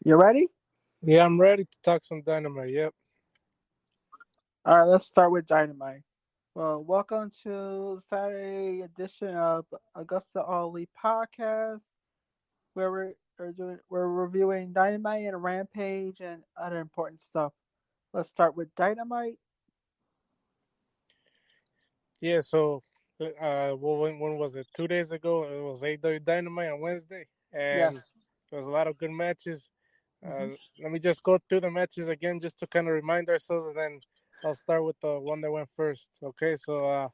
You ready? Yeah, I'm ready to talk some dynamite. Yep. All right, let's start with dynamite. Well, welcome to Saturday edition of AgostoAllElite podcast, where we're reviewing dynamite and rampage and other important stuff. Let's start with dynamite. Yeah. So, well, when was it? 2 days ago. It was AEW Dynamite on Wednesday, Yes. and there was a lot of good matches. hmm Let me just go through the matches again, just to kind of remind ourselves, and then I'll start with the one that went first. Okay. So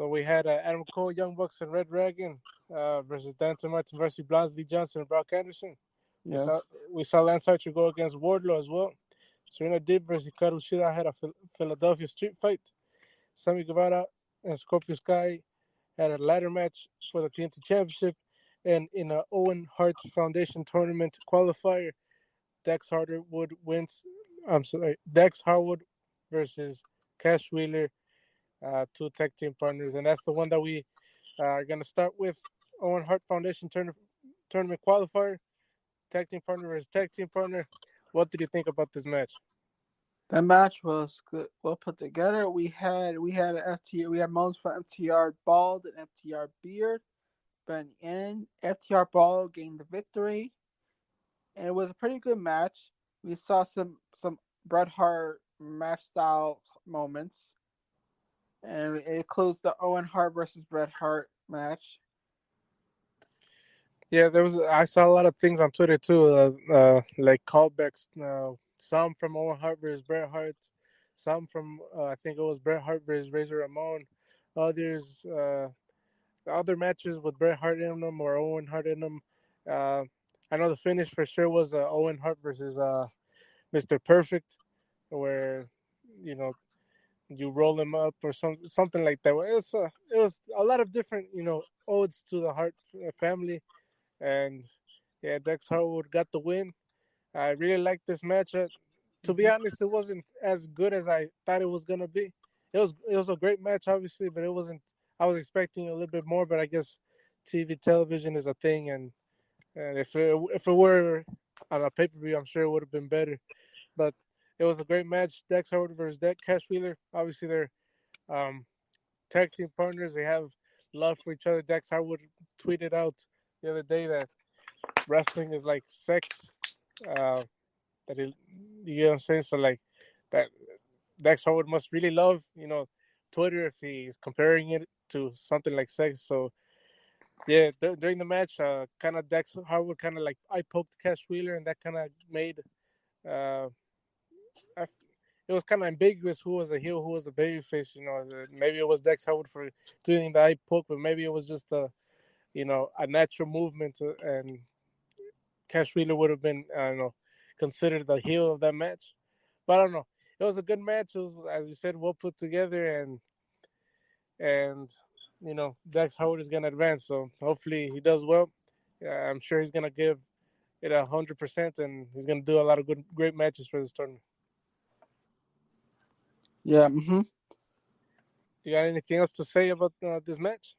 we had Adam Cole, Young Bucks, and Red Dragon versus Dynamite versus Blondes, Lee Johnson, and Brock Anderson. We Yes. saw we saw Lance Archer go against Wardlow as well. Serena Deeb versus Hikaru Shida had a Philadelphia street fight. Sammy Guevara and Scorpio Sky had a ladder match for the TNT Championship. And in a Owen Hart Foundation tournament qualifier, Dex Harwood wins. I'm sorry, Dex Harwood versus Cash Wheeler, two tag team partners, and that's the one that we are gonna start with. Owen Hart Foundation tournament qualifier, tag team partner versus tag team partner. What did you think about this match? That match was good, well put together. We had moments for FTR Bald and FTR Beard, but in the end, FTR Bald gained the victory. And it was a pretty good match. We saw some Bret Hart match style moments, and it includes the Owen Hart versus Bret Hart match. Yeah, I saw a lot of things on Twitter too, like callbacks. Some from Owen Hart versus Bret Hart, some from I think it was Bret Hart versus Razor Ramon. Others, other matches with Bret Hart in them or Owen Hart in them. Uh, I know the finish for sure was Owen Hart versus Mr. Perfect, where you know you roll him up or something like that. It was a lot of different odes to the Hart family, and yeah, Dex Harwood got the win. I really liked this match. To be honest, it wasn't as good as I thought it was gonna be. It was a great match, obviously, but it wasn't. I was expecting a little bit more, but I guess television is a thing, and if it were on a pay per view, I'm sure it would have been better. But it was a great match. Dex Harwood versus Cash Wheeler. Obviously, they're um, tag team partners. They have love for each other. Dex Harwood tweeted out the other day that wrestling is like sex. Uh, you know what I'm saying? So like that Dex Howard must really love Twitter if he's comparing it to something like sex. So yeah, during the match, kind of Dex Howard kind of like I poked Cash Wheeler, and that kind of made uh, it was kind of ambiguous who was a heel, who was a babyface. Maybe it was Dex Howard for doing the eye poke, but maybe it was just a natural movement, and Cash Wheeler would have been, I don't know, considered the heel of that match. But I don't know. It was a good match. It was, as you said, well put together, and Dax Howard is gonna advance. So hopefully he does well. I'm sure he's gonna give it 100%, and he's gonna do a lot of great matches for this tournament. Yeah. You got anything else to say about this match?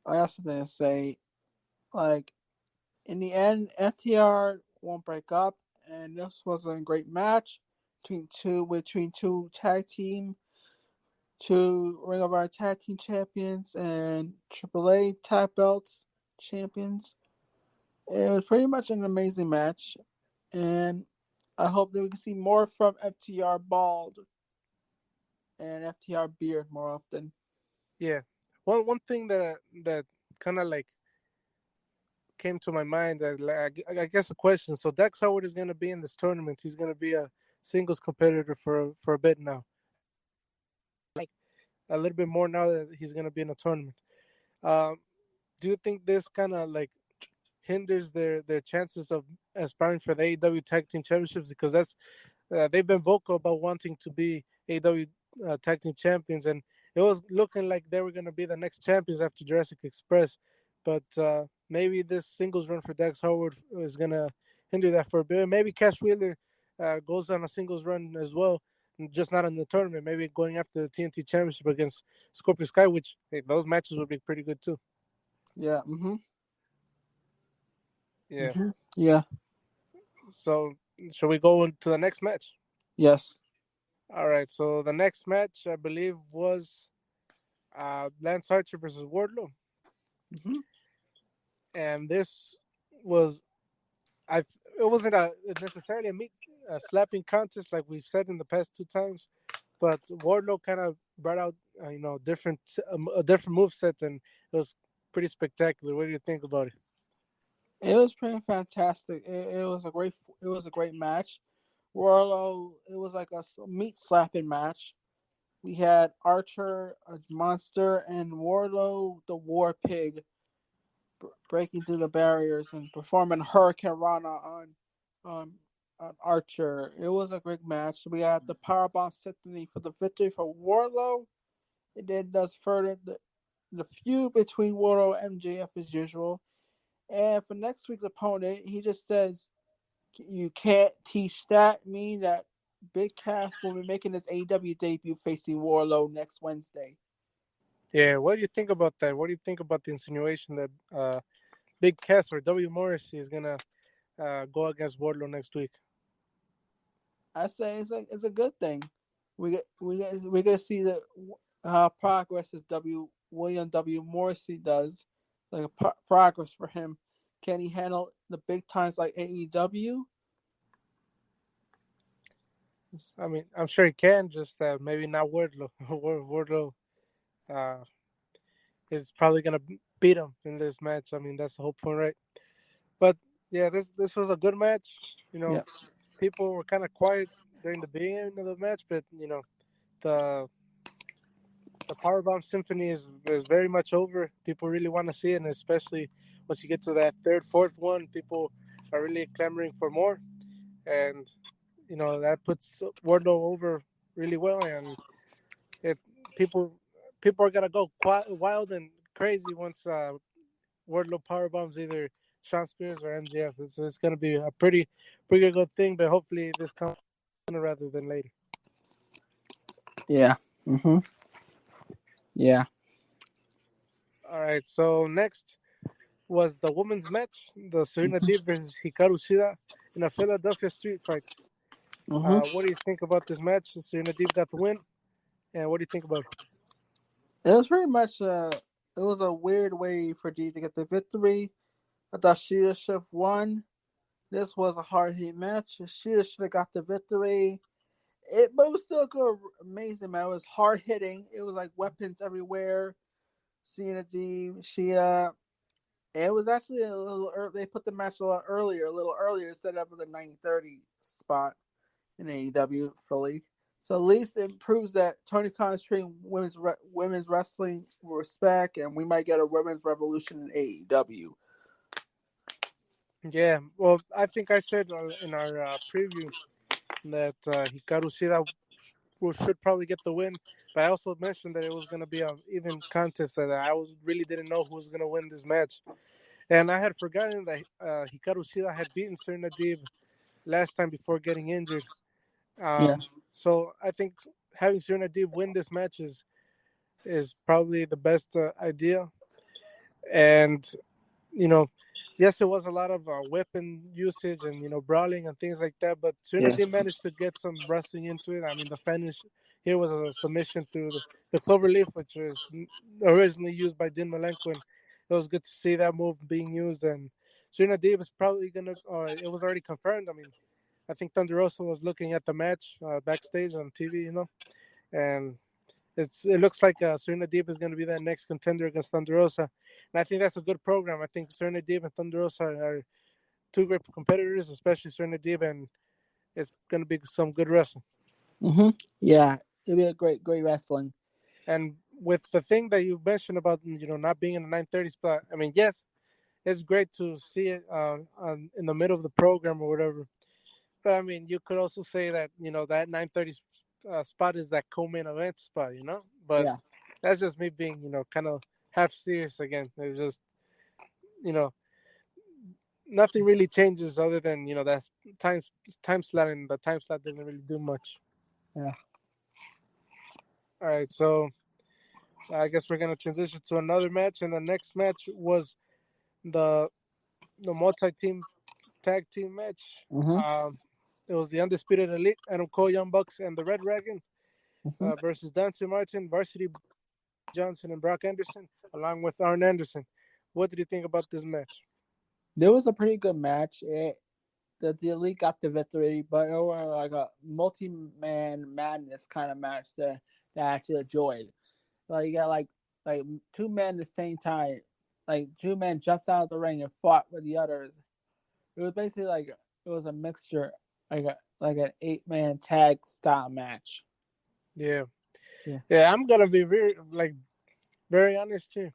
I also didn't say, like, in the end, FTR won't break up, and this was a great match between two two Ring of Honor tag team champions and AAA tag belts champions. It was pretty much an amazing match, and I hope that we can see more from FTR Bald and FTR Beard more often. Yeah. One thing that kind of like came to my mind, I guess a question. So Dax Howard is going to be in this tournament. He's going to be a singles competitor for a bit now. Like a little bit more now that he's going to be in a tournament. Um, do you think this kind of like hinders their chances of aspiring for the AEW Tag Team Championships? Because they've been vocal about wanting to be AEW Tag Team Champions, and it was looking like they were going to be the next champions after Jurassic Express. But maybe this singles run for Dax Howard is going to hinder that for a bit. Maybe Cash Wheeler goes on a singles run as well, just not in the tournament. Maybe going after the TNT Championship against Scorpio Sky, which those matches would be pretty good too. Yeah. Yeah. Yeah. So should we go into the next match? Yes. All right. So the next match, I believe, was Lance Archer versus Wardlow, Mm-hmm. and this was I. It wasn't necessarily a slapping contest like we've said in the past 2 times, but Wardlow kind of brought out different a different move set, and it was pretty spectacular. What do you think about it? It was pretty fantastic. It was a great match. Warlow, it was like a meat slapping match. We had Archer, a monster, and Warlow, the war pig, breaking through the barriers and performing Hurricane Rana um, on Archer. It was a great match. We had the Powerbomb Symphony for the victory for Warlow. It then does further the feud between Warlow and MJF as usual. And for next week's opponent, he just says, "You can't teach that." Meaning that Big Cass will be making his AEW debut facing Warlow next Wednesday. Yeah, what do you think about that? What do you think about the insinuation that Big Cass or W Morrissey is gonna go against Wardlow next week? I say it's a good thing. We're gonna see the progress as William W Morrissey does, like a progress for him. Can he handle the big times like AEW? I mean, I'm sure he can, just maybe not Wardlow. Wardlow uh, is probably gonna beat him in this match. I mean, that's the whole point, right? But yeah, this was a good match. You know, Yeah, people were kind of quiet during the beginning of the match, but the the Powerbomb Symphony is very much over. People really want to see it, and especially once you get to that third, fourth one, people are really clamoring for more. And that puts Wardlow over really well, and it people people are gonna go wild and crazy once Wardlow power bombs either Sean Spears or MJF. It's gonna be a pretty good thing, but hopefully this comes sooner rather than later. yeah, mhm, yeah, All right, so next was the women's match, the Serena mhm, Deeb versus Hikaru Shida in a Philadelphia street fight. mhm. What do you think about this match? Serena Deeb got the win, and what do you think about it? It was pretty much it was a weird way for D to get the victory. I thought Sheeta should have won. This was a hard hit match. Sheeta should have got the victory. But it was still a good, amazing match. It was hard hitting. It was like weapons everywhere. Cena D, Sheeta. It was actually a little early. They put the match a little earlier instead of the 9:30 spot in AEW fully. So at least it proves that Tony Khan is treating women's wrestling with respect, and we might get a women's revolution in AEW. Yeah, well, I think I said in our preview that Hikaru Shida should probably get the win, but I also mentioned that it was going to be an even contest, that really didn't know who was going to win this match. And I had forgotten that Hikaru Shida had beaten Serena Deeb last time before getting injured. Yeah. So I think having Serena Deeb win this match is probably the best idea. And you know, yes, it was a lot of weapon usage and brawling and things like that. But Serena Yeah. Deeb managed to get some wrestling into it. I mean, the finish here was a submission through the clover leaf, which was originally used by Dean Malenko, and it was good to see that move being used. And Serena Deeb is probably gonna. It was already confirmed. I mean, I think Thunder Rosa was looking at the match backstage on TV, and it looks like Serena Deeb is going to be that next contender against Thunder Rosa, and I think that's a good program. I think Serena Deeb and Thunder Rosa are two great competitors, especially Serena Deeb, and it's going to be some good wrestling. Yeah. It'll be a great wrestling. And with the thing that you mentioned about not being in the 9:30 spot, I mean, yes, it's great to see it in the middle of the program or whatever. But I mean, you could also say that that 9:30 spot is that co-main event spot, But Yeah. that's just me being kind of half serious again. It's just you know nothing really changes other than that time time slot, and the time slot doesn't really do much. Yeah. All right, so I guess we're gonna transition to another match, and the next match was the multi-team tag team match. Mm-hmm. It was the Undisputed Elite, Adam Cole, Young Bucks, and the Red Dragon Mm-hmm. versus Dante Martin, Varsity Blade, Ahmed Johnson, and Brock Anderson, along with Arn Anderson. What did you think about this match? There was a pretty good match. The Elite got the victory, but it was like a multi-man madness kind of match that I actually enjoyed. Like you got like two men at the same time, like two men jumps out of the ring and fought with the others. It was basically like it was a mixture, like an 8-man tag style match. Yeah, Yeah. yeah. I'm gonna be very honest here.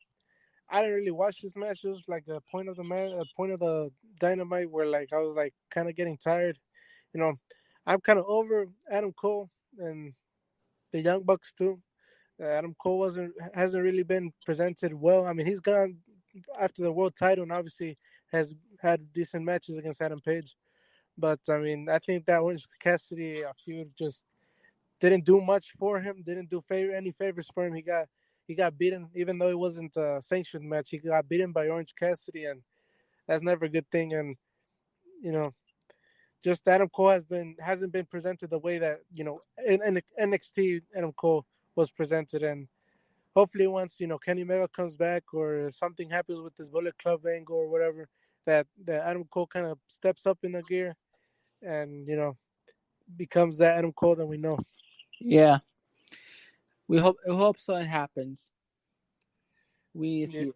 I didn't really watch this match. It was like a point of the man, a point of the dynamite where like I was like kind of getting tired. You know, I'm kind of over Adam Cole and the Young Bucks too. Adam Cole hasn't really been presented well. I mean, he's gone after the world title and obviously has had decent matches against Adam Page. But I mean, I think that Orange Cassidy feud just didn't do much for him. Didn't do any favors for him. He got beaten, even though it wasn't a sanctioned match. He got beaten by Orange Cassidy, and that's never a good thing. And you know, just Adam Cole hasn't been presented the way that in NXT Adam Cole was presented. And hopefully, once Kenny Omega comes back or something happens with this Bullet Club angle or whatever, that Adam Cole kind of steps up in the gear and becomes that Adam Cole that we know. Yeah, we hope something happens. We need to Yeah, see it.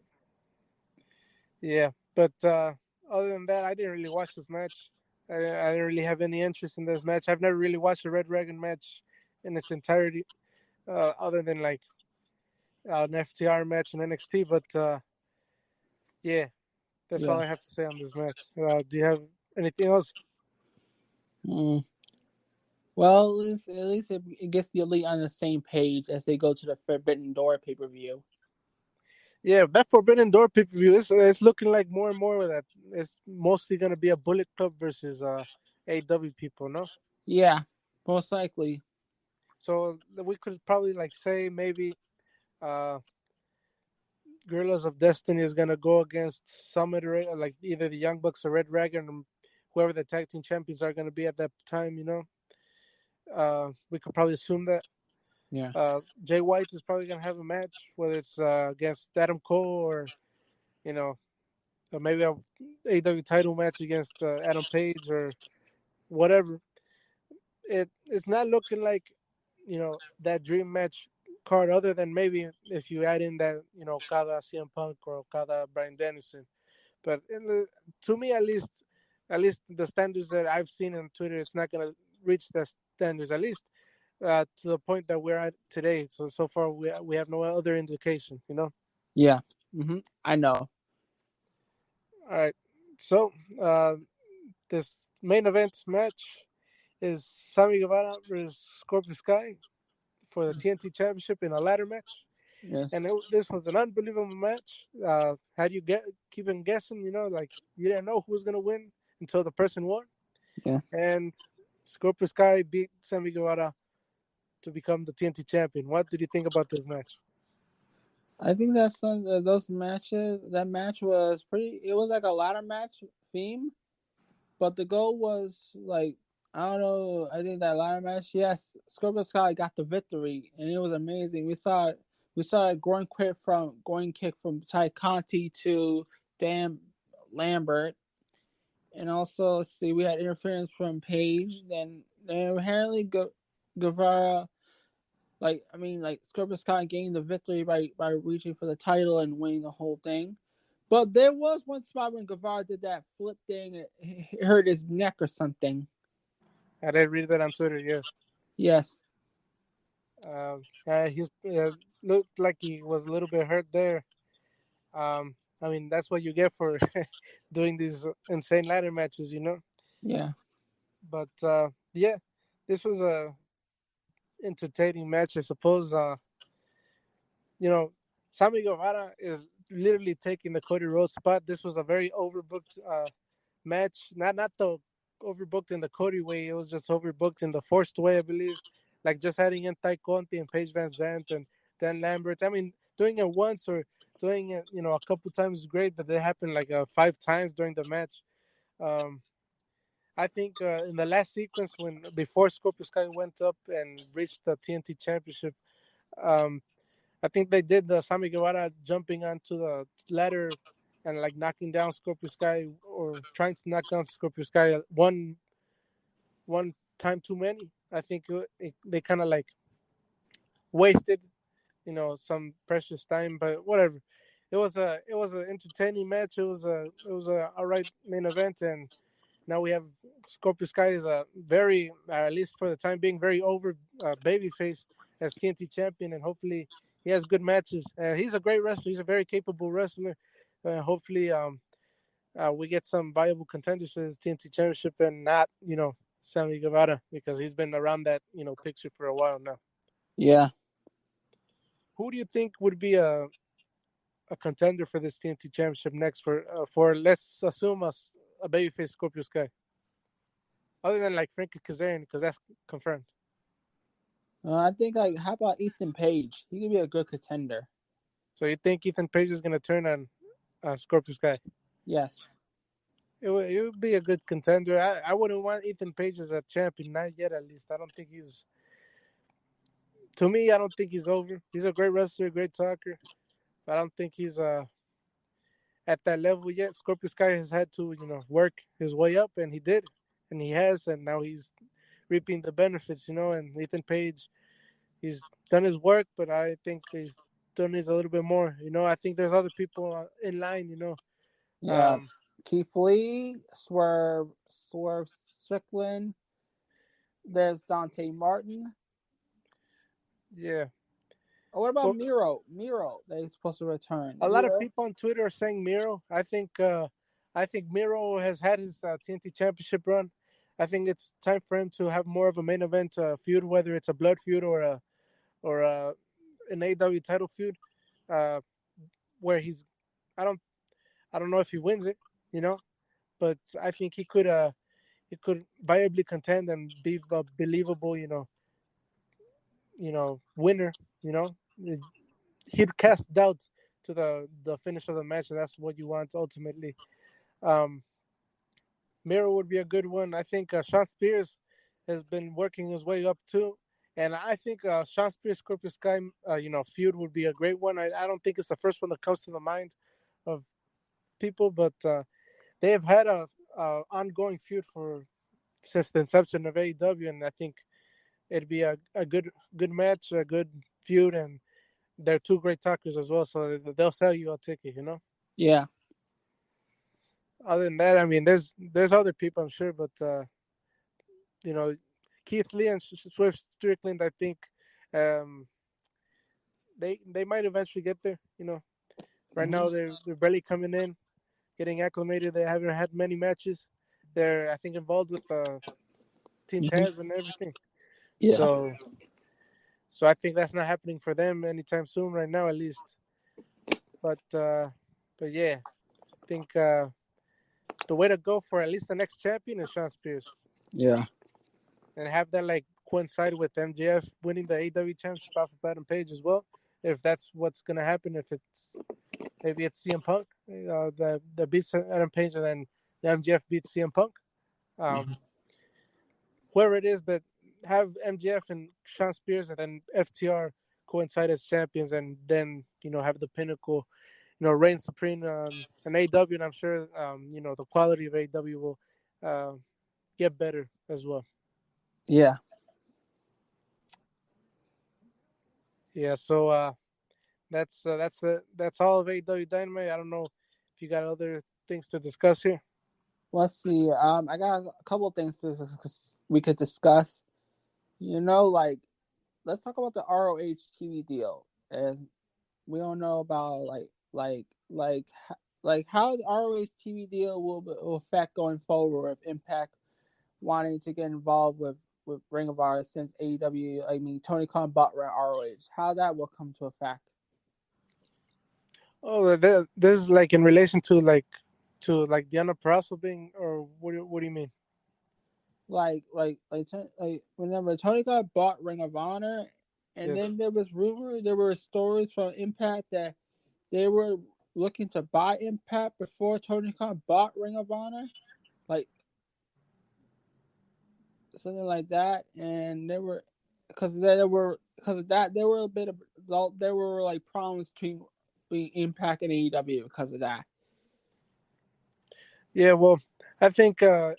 yeah. But other than that, I didn't really watch this match. I didn't really have any interest in this match. I've never really watched a Red Dragon match in its entirety, other than like an FTR match in NXT. But yeah, that's all Yeah. I have to say on this match. Do you have anything else? Mm. Well, at least it gets the Elite on the same page as they go to the Forbidden Door pay-per-view. Yeah, that Forbidden Door pay per view it's looking like more and more that it's mostly gonna be a Bullet Club versus AW people, no? Yeah, most likely. So we could probably like say maybe uh Guerrillas of Destiny is gonna go against Summit or like either the Young Bucks or Red Dragon, or whoever the tag team champions are gonna be at that time. We could probably assume that. Yeah. Jay White is probably gonna have a match, whether it's against Adam Cole or you know maybe a AW title match against Adam Page or whatever. It's not looking like that dream match card, other than maybe if you add in that Okada CM Punk or Okada Bryan Danielson. But to me, at least the standards that I've seen on Twitter, it's not gonna reach the standards, at least to the point that we're at today. So far, we have no other indication. Yeah. I know. All right. So this main event match is Sammy Guevara versus Scorpio Sky for the TNT Championship in a ladder match. Yes. And this was an unbelievable match. Had you keeping guessing, like you didn't know who was gonna win until the person won. Yeah. And Scorpio Sky beat Sammy Guevara to become the TNT champion. What did you think about this match? I think that's those matches. That match was pretty. It was like a ladder match theme, but the goal was like I don't know. I think that ladder match. Yes, Scorpio Sky got the victory, and it was amazing. We saw it. We saw a going kick from Ty Conti to Dan Lambert, and also let's see, we had interference from Page. Then apparently Guevara. Like Scorpio Sky gained the victory by reaching for the title and winning the whole thing. But there was one spot when Guevara did that flip thing, it hurt his neck or something. I did read that on Twitter. Yes. Yes. He looked like he was a little bit hurt there. I mean, that's what you get for doing these insane ladder matches. Yeah. But yeah, this was a entertaining match, I suppose. Sammy Guevara is literally taking the Cody Rhodes spot. This was a very overbooked match. Not the overbooked in the Cody way. It was just overbooked in the forced way, I believe. Like just adding in Ty Conti and Paige Van Zandt and Dan Lambert. I mean, doing it once or doing it, a couple times is great. But they happened like 5 times during the match. I think in the last sequence, before Scorpio Sky went up and reached the TNT Championship, um, I think they did the Sammy Guevara jumping onto the ladder and like knocking down Scorpio Sky or trying to knock down Scorpio Sky one time too many. I think they kind of like wasted, some precious time, but whatever. It was an entertaining match. It was a all right main event, and now we have Scorpio Sky is a very, at least for the time being, very over babyface as TNT champion, and hopefully he has good matches. He's a great wrestler. He's a very capable wrestler. Hopefully, we get some viable contenders for his TNT championship and not, Sammy Guevara because he's been around that, picture for a while now. Yeah. Who do you think would be a contender for this TNT championship next for let's assume a babyface Scorpio Sky? Other than like Frankie Kazarian, because that's confirmed. I think like how about Ethan Page? He could be a good contender. So you think Ethan Page is gonna turn on Scorpio Sky? Yes. It would be a good contender. I wouldn't want Ethan Page as a champion, not yet at least. I don't think he's. To me, I don't think he's over. He's a great wrestler, great talker, but I don't think he's at that level yet. Scorpio Sky has had to work his way up, and he did, and he has, and now he's reaping the benefits. And Ethan Page, he's done his work, but I think he's done his a little bit more. I think there's other people in line. Yeah. Keith Lee, Swerve Strickland. There's Dante Martin. Yeah. What about Miro? Miro, they're supposed to return. A lot of people on Twitter are saying Miro. I think Miro has had his TNT Championship run. I think it's time for him to have more of a main event feud, whether it's a blood feud or an AEW title feud, where I don't know if he wins it, but I think he could viably contend and be a believable, winner. He'd cast doubt to the finish of the match, and that's what you want ultimately. Miro would be a good one. I think Sean Spears has been working his way up too, and I think Sean Spears Scorpio Sky, feud would be a great one. I don't think it's the first one that comes to the mind of people, but they have had a ongoing feud since the inception of AEW, and I think it'd be a good match, a good feud, and they're two great talkers as well, so they'll sell you a ticket, Yeah. Other than that, I mean, there's other people, I'm sure, but Keith Lee and Swift Strickland, I think they might eventually get there. Right now they're barely coming in, getting acclimated. They haven't had many matches. They're, I think, involved with Team Taz and everything. Yeah. So I think that's not happening for them anytime soon, right now at least. But yeah, I think the way to go for at least the next champion is Sean Spears. Yeah. And have that like coincide with MJF winning the AEW championship off of Adam Page as well. If that's what's gonna happen, maybe it's CM Punk that beats Adam Page and then the MJF beats CM Punk. Whoever it is, but have MJF and Sean Spears and then FTR coincide as champions, and then have the pinnacle, reign supreme in AEW, and I'm sure the quality of AEW will get better as well. Yeah. Yeah. So that's all of AEW Dynamite. I don't know if you got other things to discuss here. Let's see. I got a couple of things we could discuss. Let's talk about the ROH TV deal, and we don't know about how the ROH TV deal will affect going forward with Impact wanting to get involved with Ring of Honor since AEW. I mean, Tony Khan bought ROH. How that will come to effect? Oh, this is like in relation to Deonna Purrazzo being, or what do you mean? Remember Tony Khan bought Ring of Honor, and then there were stories from Impact that they were looking to buy Impact before Tony Khan bought Ring of Honor. something like that, and they were because of that there were a bit of there were like problems between Impact and AEW because of that. Yeah, well, I think the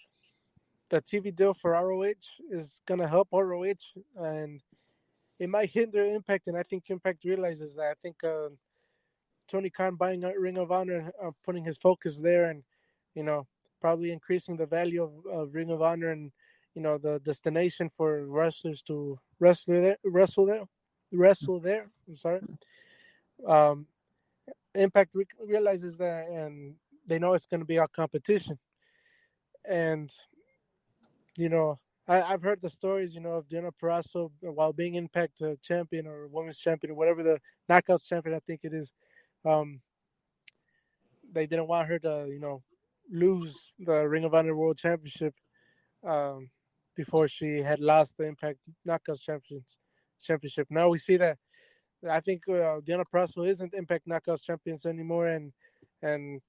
TV deal for ROH is gonna help ROH, and it might hinder Impact. And I think Impact realizes that. I think Tony Khan buying out Ring of Honor and putting his focus there, and you know probably increasing the value of Ring of Honor and the destination for wrestlers to wrestle there. I'm sorry. Um, Impact realizes that, and they know it's going to be our competition. And you know, I've heard the stories, of Diana Perazzo while being Impact champion or women's champion or whatever the Knockouts champion, I think it is. Um, they didn't want her to, lose the Ring of Honor World Championship um, before she had lost the Impact Knockouts Championship. Now we see that I think Diana Perazzo isn't Impact Knockouts champions anymore, and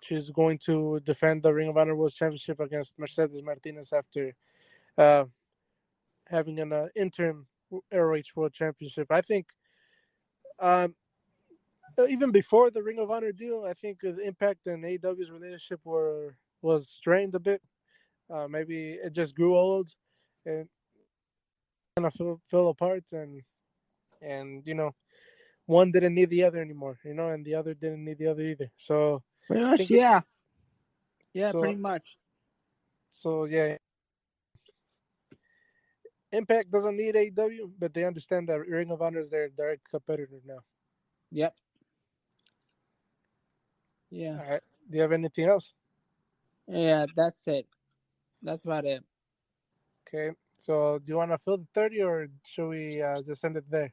she's going to defend the Ring of Honor World Championship against Mercedes Martinez after uh, having an interim ROH World Championship. I think um, even before the Ring of Honor deal, I think the Impact and AEW's relationship was strained a bit. Maybe it just grew old and kind of fell apart, and one didn't need the other anymore, and the other didn't need the other either. So Pretty I much, think yeah, pretty so. much. So yeah, Impact doesn't need AEW, but they understand that Ring of Honor is their direct competitor now. Yep. Yeah. All right. Do you have anything else? Yeah, that's it. That's about it. Okay. So do you want to fill the 30 or should we just end it there?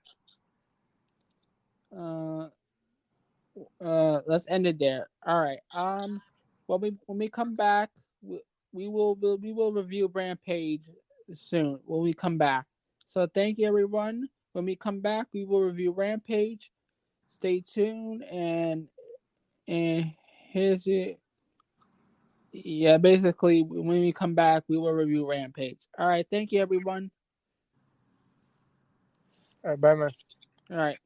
Uh, let's end it there. All right. When we come back, we will review Rampage soon when we come back. So thank you everyone. When we come back, we will review Rampage. Stay tuned and here's it. Yeah, basically when we come back, we will review Rampage. All right. Thank you everyone. All right. Bye, man. All right.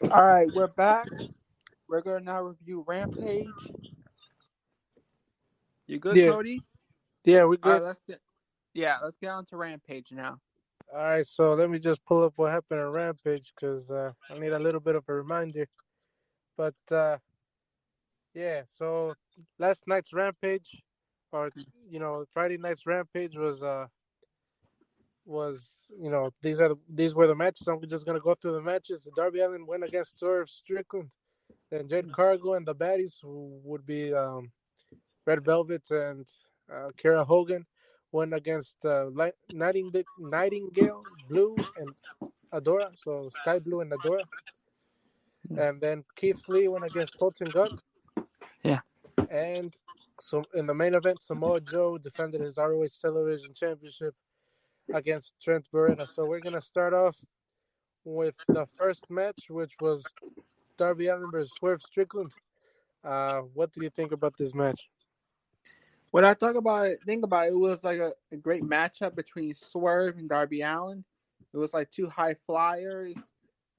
All right. We're back. We're gonna now review Rampage. You good, Yeah. Cody? Yeah, we're All good. right, let's get on to Rampage now. All right. So let me just pull up what happened on Rampage because I need a little bit of a reminder. But yeah, so last night's Rampage, or Friday night's Rampage was these were the matches. I'm just gonna go through the matches. Darby Allin went against Swerve Strickland, then Jade Cargill and the baddies, who would be Red Velvet and Kara Hogan, went against Nightingale, Blue, and Adora. So Sky Blue and Adora, and then Keith Lee went against Colton Gunn. Yeah. And so in the main event, Samoa Joe defended his ROH Television Championship against Trent Beretta. So we're gonna start off with the first match, which was Darby Allin versus Swerve Strickland. What do you think about this match? When I think about it was like a great matchup between Swerve and Darby Allin. It was like two high flyers.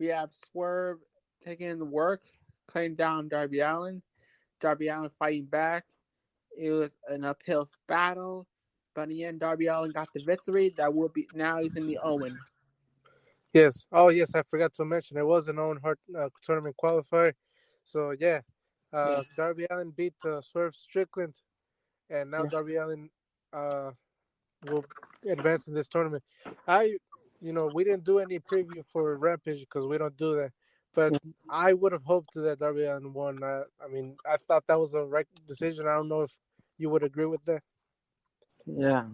We have Swerve taking in the work, cutting down Darby Allin. Darby Allin fighting back. It was an uphill battle, but in the end, Darby Allin got the victory. That will be now he's in the Owen. Yes. Oh, yes. I forgot to mention it was an Owen Hart tournament qualifier. So yeah, Darby Allin beat Swerve Strickland, and now Yeah. Darby Allin will advance in this tournament. We didn't do any preview for Rampage because we don't do that. But Yeah. I would have hoped that Darby Allin won. I mean, I thought that was the right decision. I don't know if you would agree with that. Yeah.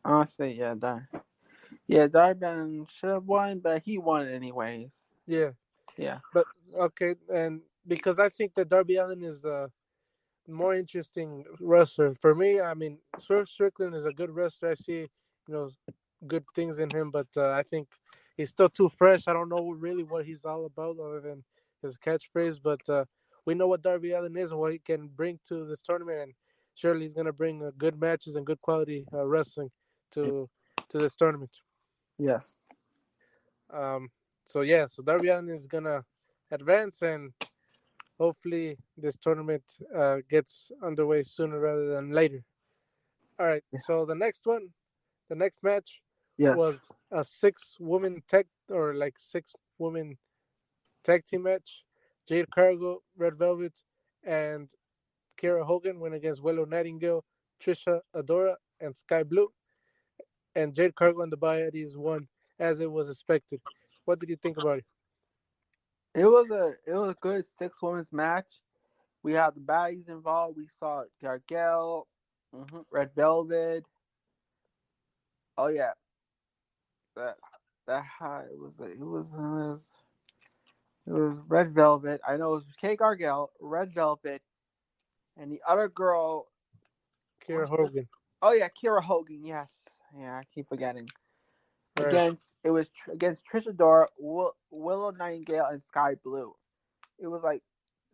Honestly, yeah, Darby Allin should have won, but he won anyways. Yeah. Yeah. But okay, and because I think that Darby Allin is the more interesting wrestler for me. I mean, Swerve Strickland is a good wrestler. I see, good things in him, but I think he's still too fresh. I don't know really what he's all about other than his catchphrase, but we know what Darby Allin is and what he can bring to this tournament. And surely he's gonna bring good matches and good quality wrestling to this tournament. Yes. Um, so yeah, so Darby Allin is gonna advance, and hopefully this tournament gets underway sooner rather than later. All right, so the next match Yes. was a 6 woman tag or like 6 woman tag team match. Jade Cargill, Red Velvet, and Kara Hogan went against Willow Nightingale, Trisha Adora, and Sky Blue. And Jade Cargill and the Baddies won as it was expected. What did you think about it? It was a good 6 women's match. We had the baddies involved. We saw Gargel, Red Velvet. Oh yeah, that that high it was Red Velvet. I know it was Kay Gargel, Red Velvet, and the other girl. Kara Hogan. Oh yeah, Kira Hogan. Yes, yeah, I keep forgetting. Right. Against Trisha Dora, Willow Nightingale, and Sky Blue. It was like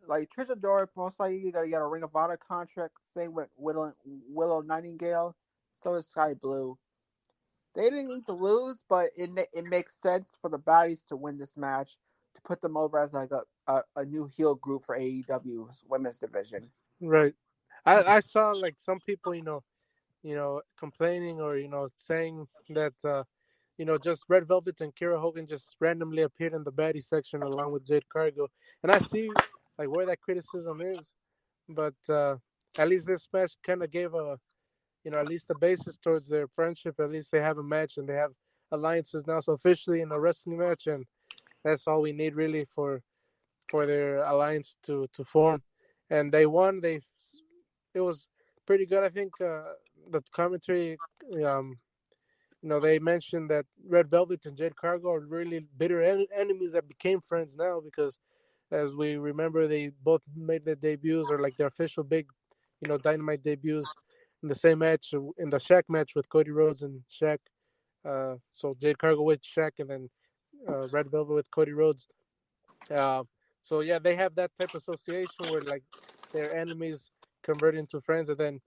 Trisha Dora most likely you gotta get a Ring of Honor contract. Same with Willow Nightingale. So is Sky Blue. They didn't need to lose, but it makes sense for the baddies to win this match to put them over as like a new heel group for AEW's women's division. Right. I saw like some people, complaining or saying that just Red Velvet and Kira Hogan just randomly appeared in the baddie section along with Jade Cargill, and I see like where that criticism is, but at least this match kind of gave at least the basis towards their friendship. At least they have a match and they have alliances now, so officially in a wrestling match, and that's all we need really for their alliance to form. And they won. It was pretty good. I think the commentary, um, they mentioned that Red Velvet and Jade Cargill are really bitter enemies that became friends now because, as we remember, they both made their debuts or like their official big, Dynamite debuts in the same match in the Shaq match with Cody Rhodes and Shaq. So Jade Cargill with Shaq and then Red Velvet with Cody Rhodes. Uh, so yeah, they have that type of association where like their enemies convert into friends, and then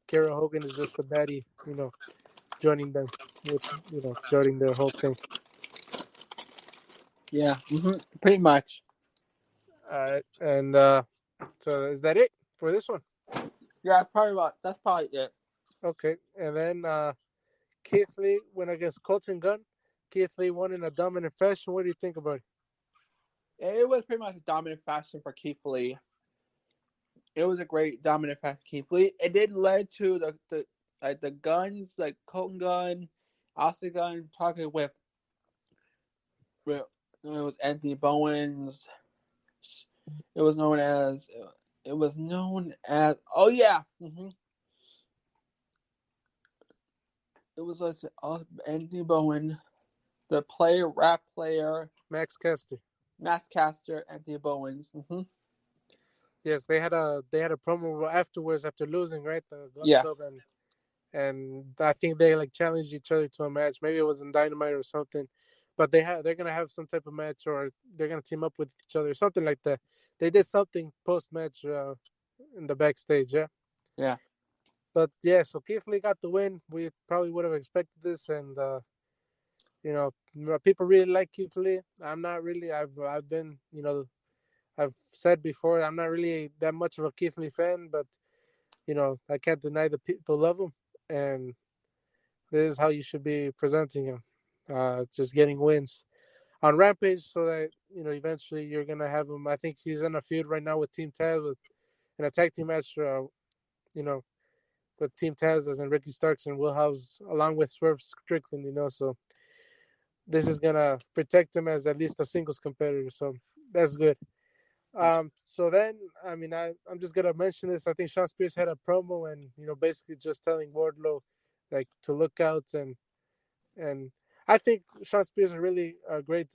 Kara Hogan is just a baddie, joining them with joining their whole thing. Yeah, pretty much. And so is that it for this one? Yeah, that's probably it. Okay, and then Keith Lee went against Colton Gunn. Keith Lee won in a dominant fashion. What do you think about it? It was pretty much a dominant fashion for Keith Lee. It was a great dominant fashion for Keith Lee. It did lead to the guns like Colton Gunn, Austin Gunn talking with it was Anthony Bowens. It was known as oh yeah. It was Anthony Bowen, the rap player, Max Caster. Mass Caster, Anthony Bowens. Yes, they had a promo afterwards after losing, right? The Gun Yeah. Club and I think they like challenged each other to a match. Maybe it was in Dynamite or something, but they're gonna have some type of match or they're gonna team up with each other, something like that. They did something post match in the backstage, yeah. Yeah. But yeah, so Keith Lee got the win. We probably would have expected this, and people really like Keith Lee. I'm not really. I've been, I've said before, I'm not really that much of a Keith Lee fan, but I can't deny the people love him, and this is how you should be presenting him. Just getting wins on Rampage, so that eventually you're gonna have him. I think he's in a feud right now with Team Taz in a tag team match. You know, with Team Taz as in Ricky Starks and Will House, along with Swerve Strickland. So this is gonna protect him as at least a singles competitor. So that's good. So then, I mean, I'm just gonna mention this. I think Sean Spears had a promo and basically just telling Wardlow like to look out and I think Sean Spears is really a great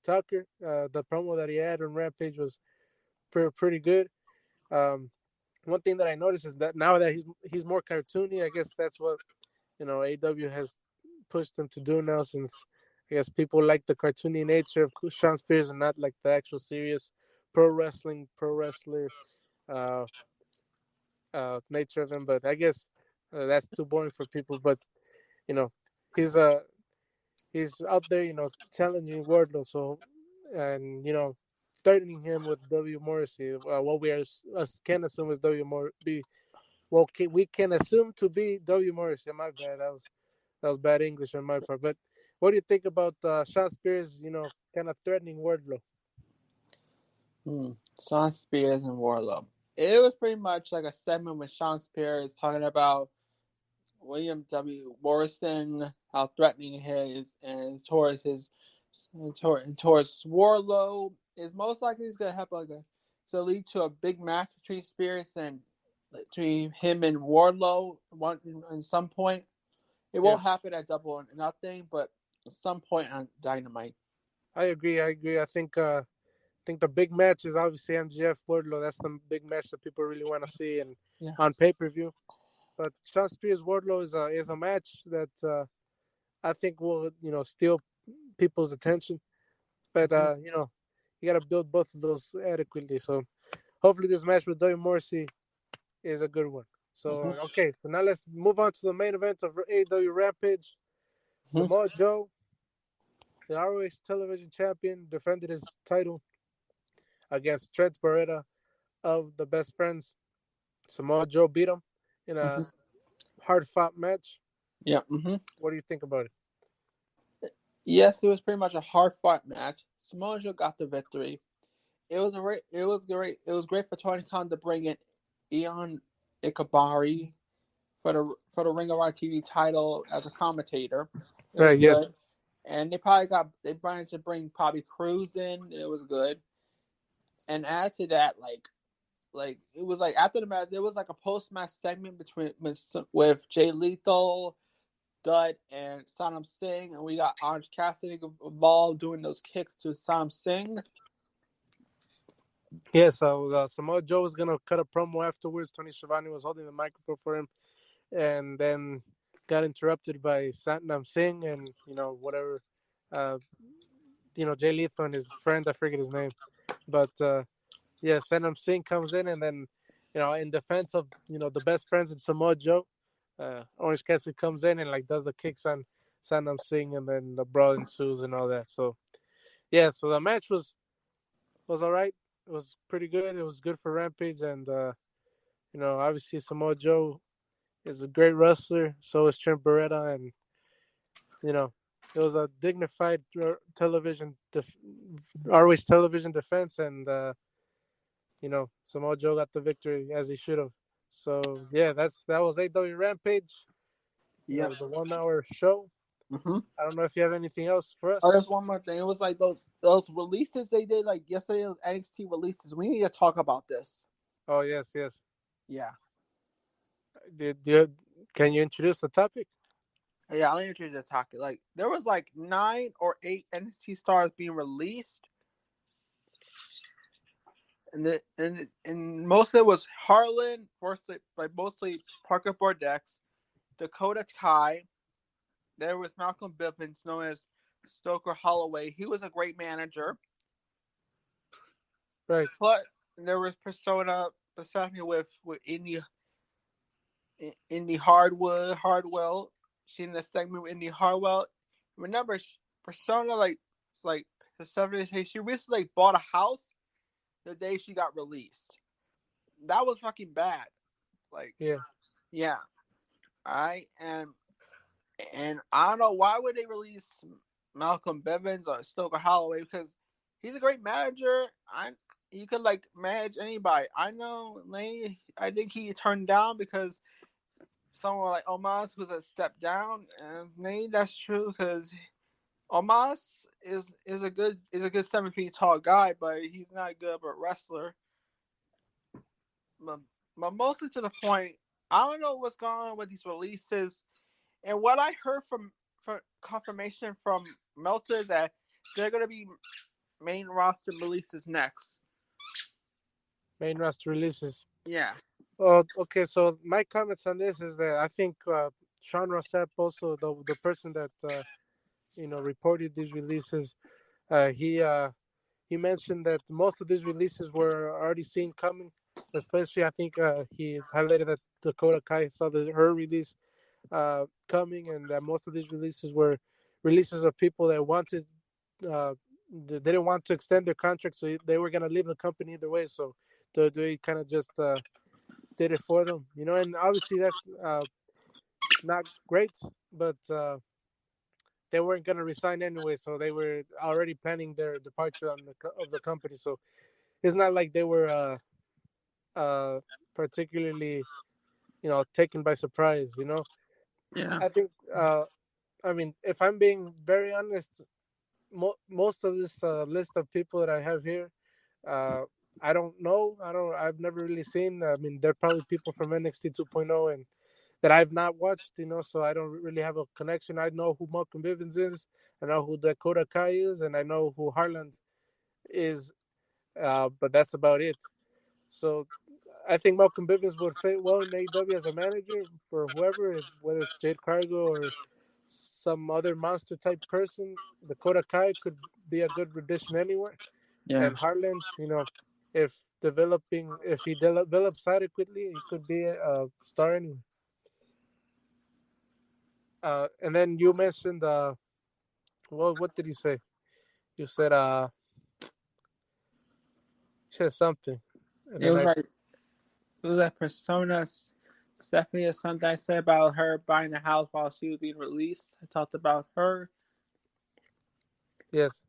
talker. The promo that he had on Rampage was pretty good. Um, One thing that I noticed is that now that he's more cartoony, I guess that's what AW has pushed him to do now, since I guess people like the cartoony nature of Sean Spears and not like the actual serious pro wrestler. Uh, nature of him. But I guess that's too boring for people. But you know, he's uh he's out there, challenging Wardlow. So, and threatening him with W Morrissey. What we can assume is we can assume to be W Morrissey. My bad. That was bad English on my part. But what do you think about Sean Spears? Kind of threatening Wardlow. Sean Spears and Wardlow. It was pretty much like a segment with Sean Spears talking about William W. Morrison, how threatening he is, and towards Wardlow is most likely he's gonna have to lead to a big match between Spears and between him and Wardlow at some point. It won't Yes, happen at Double or Nothing, but at some point on Dynamite. I agree. I think the big match is obviously MGF Wardlow. That's the big match that people really want to see and Yeah. on pay-per-view. But Sean Spears Wardlow is a match that I think will steal people's attention. But you got to build both of those adequately. So hopefully this match with W Morrissey is a good one. So okay, so now let's move on to the main event of AEW Rampage. Samoa Joe, the ROH Television Champion, defended his title against Trent Beretta of the Best Friends. Samoa Joe beat him in a hard-fought match. Yeah. What do you think about it? Yes, it was pretty much a hard-fought match. Samoa Joe got the victory. It was great. It was great for Tony Khan to bring in Ion Ikabari for the Ring of Honor TV title as a commentator. It was Right. good. Yes. And they managed to bring Bobby Cruz in. It was good. And add to that, like it was like after the match, there was like a post match segment with Jay Lethal, Dud, and Sanam Singh, and we got Orange Cassidy involved doing those kicks to Sanam Singh. Yeah, so Samoa Joe was gonna cut a promo afterwards. Tony Schiavone was holding the microphone for him, and then got interrupted by Satnam Singh and whatever, Jay Lethal and his friend. I forget his name, but yeah, Satnam Singh comes in, and then in defense of the Best Friends and Samoa Joe, Orange Cassidy comes in and does the kicks on Satnam Singh, and then the brawl ensues and all that. So yeah, so the match was all right. It was pretty good. It was good for Rampage, and obviously Samoa Joe is a great wrestler. So is Trent Beretta, and it was a dignified television ROH television defense, and Samoa Joe got the victory as he should have. So yeah, that was AEW Rampage. Yeah, The 1 hour show. I don't know if you have anything else for us. Oh, there's one more thing. It was like those releases they did like yesterday. Those NXT releases. We need to talk about this. Oh yes. Yeah. Can you introduce the topic? Yeah, I'll introduce the topic. Like there was like 9 or 8 NXT stars being released, and most of it was Harlan, mostly Parker Bordeaux, Dakota Kai. There was Malcolm Bivens, known as Stoker Holloway. He was a great manager. Right. But there was Persona with Indy Hardwell. She in the segment with Indy Hardwell. Remember, Persona Persona. She recently bought a house the day she got released. That was fucking bad. Yeah. Alright, and I don't know why would they release Malcolm Bivens or Stoker Holloway, because he's a great manager. He could manage anybody. I know I think he turned down because someone like Omos was a step down, and maybe that's true because Omos is a good 7 feet tall guy, but he's not good of a wrestler. But mostly to the point, I don't know what's going on with these releases. And what I heard from confirmation from Meltzer that they're going to be main roster releases next. Main roster releases. Yeah. Okay. So my comments on this is that I think Sean Rossap, also the person that reported these releases, he mentioned that most of these releases were already seen coming. Especially, I think he highlighted that Dakota Kai saw her release coming, and that most of these releases were releases of people that wanted, they didn't want to extend their contract, so they were gonna leave the company either way. So they kind of just did it for them, you know. And obviously that's not great, but they weren't gonna resign anyway, so they were already planning their departure of the company. So it's not like they were particularly, you know, taken by surprise. You know, Yeah. I think. I mean, if I'm being very honest, most of this list of people that I have here, uh, I don't know. I've never really seen. I mean, they're probably people from NXT 2.0 and that I've not watched. You know, so I don't really have a connection. I know who Malcolm Bivens is. I know who Dakota Kai is, and I know who Harland is. But that's about it. So I think Malcolm Bivens would fit well in AEW as a manager for whoever, whether it's Jade Cargo or some other monster type person. Dakota Kai could be a good addition anywhere. Yeah. And Harland, you know, if he develops adequately, he could be a star anyway. And then you mentioned, what did you say? You said, something, and It then was like Persona Stephanie or something I said about her buying the house while she was being released. I talked about her. yes.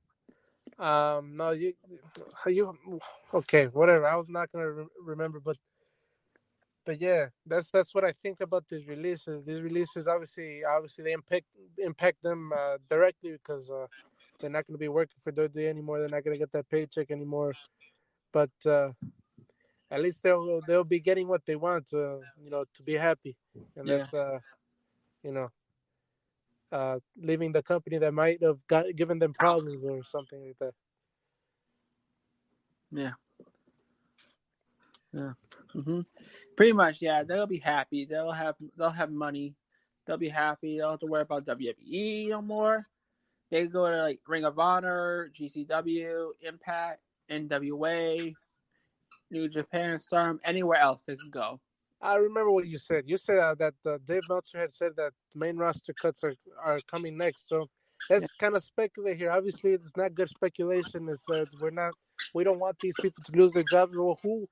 No, you, okay, whatever. I was not gonna remember, but yeah, that's what I think about these releases. These releases, obviously, they impact them directly because they're not gonna be working for WWE anymore. They're not gonna get that paycheck anymore. But at least they'll be getting what they want, you know, to be happy, and Yeah. that's you know, leaving the company that might have given them problems or something like that. Yeah. Yeah. hmm Pretty much, yeah. They'll be happy. They'll have money. They'll be happy. They don't have to worry about WWE no more. They go to like Ring of Honor, GCW, Impact, NWA, New Japan, Storm, anywhere else they can go. I remember what you said. You said that Dave Meltzer had said that main roster cuts are coming next. So Yeah. let's kind of speculate here. Obviously, it's not good speculation. It's we don't want these people to lose their jobs. Well, who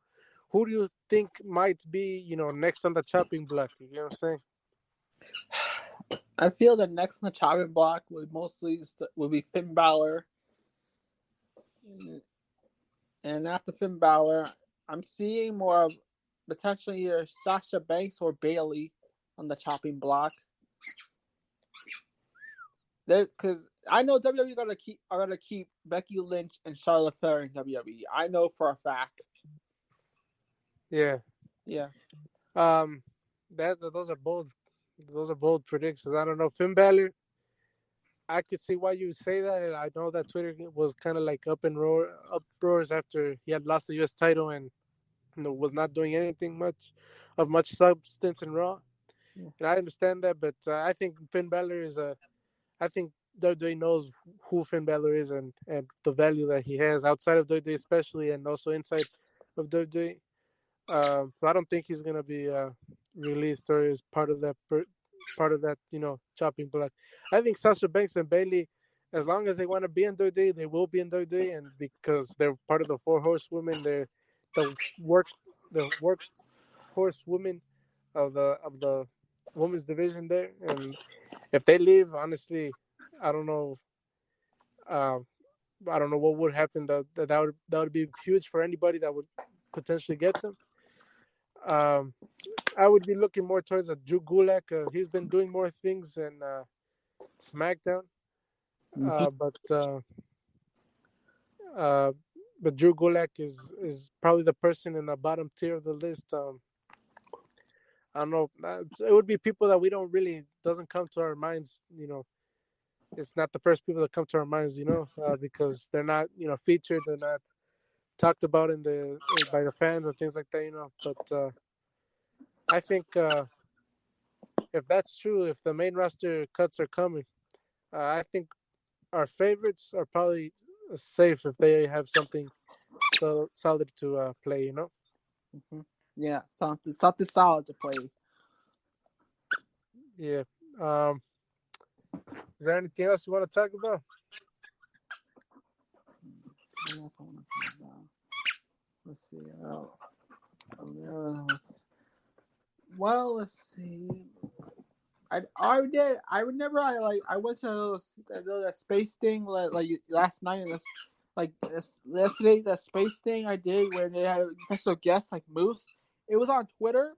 do you think might be, you know, next on the chopping block? You know what I'm saying? I feel the next on the chopping block would be Finn Balor, and after Finn Balor, I'm seeing more of potentially either Sasha Banks or Bailey on the chopping block. Because I know WWE are gonna keep Becky Lynch and Charlotte Flair in WWE. I know for a fact. Yeah. Yeah. Um, those are bold. Those are bold predictions. I don't know. Finn Balor, I could see why you say that. And I know that Twitter was kind of like uproars after he had lost the U.S. title and, you know, was not doing anything much substance in Raw. Yeah. And I understand that, but I think Finn Balor is a. I think WWE knows who Finn Balor is and the value that he has outside of WWE, especially, and also inside of WWE. So I don't think he's gonna be released or is part of that, you know, chopping block. I think Sasha Banks and Bailey, as long as they want to be in WWE, they will be in WWE, and because they're part of the Four Horsewomen, they're the work the workhorse women of the women's division there. And if they leave, honestly, I don't know. Um, I don't know what would happen. That would be huge for anybody that would potentially get them. Um, I would be looking more towards a Drew Gulak. He's been doing more things in SmackDown, Mm-hmm. uh, but uh, uh, but Drew Gulak is probably the person in the bottom tier of the list. I don't know. It would be people that we don't really doesn't come to our minds. You know, it's not the first people that come to our minds. You know, because they're not, you know, featured. They're not talked about by the fans and things like that. You know, but I think if that's true, if the main roster cuts are coming, I think our favorites are probably safe if they have something so solid to play. You know. Mm-hmm. Yeah, something solid to play. Yeah. Is there anything else you want to talk about? Let's see. Well, let's see. I would never. I went to that space thing like last night. Yesterday, that space thing I did where they had a special guest like Moose. It was on Twitter.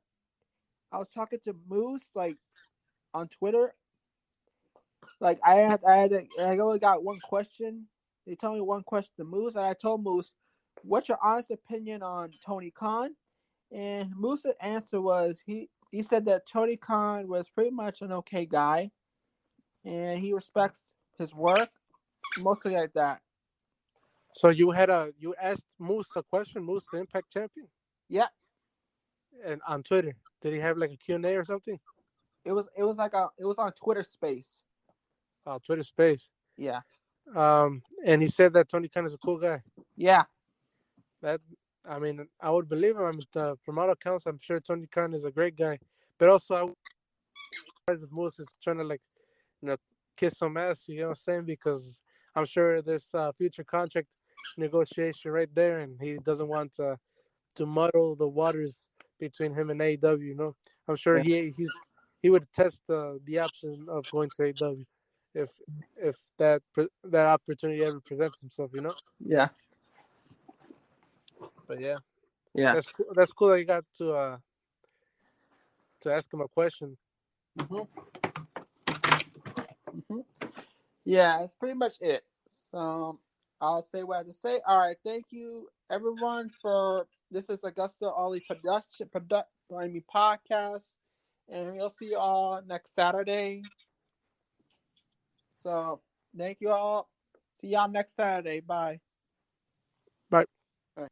I was talking to Moose like on Twitter. Like I only got one question. They told me one question to Moose, and I told Moose, "What's your honest opinion on Tony Khan?" And Moose's answer was he said that Tony Khan was pretty much an okay guy, and he respects his work, mostly like that. So you asked Moose a question, Moose, the Impact champion, Yeah, and on Twitter, did he have like a Q&A or something? it was on Twitter Space. Twitter Space. Yeah. And he said that Tony Khan is a cool guy. Yeah. That I mean, I would believe him. I mean, from all accounts, I'm sure Tony Khan is a great guy. But also, I would Moose is trying to kiss some ass. You know what I'm saying? Because I'm sure there's future contract negotiation right there, and he doesn't want to muddle the waters between him and AEW. You know, I'm sure Yeah. he would test the option of going to AEW if that opportunity ever presents himself. You know. Yeah. But yeah, Yeah. that's cool. That's cool that you got to ask him a question. Yeah, that's pretty much it. So I'll say what I have to say. All right, thank you everyone for this is AgostoAllElite podcast, and we'll see you all next Saturday. So thank you all. See y'all next Saturday. Bye. Bye. All right.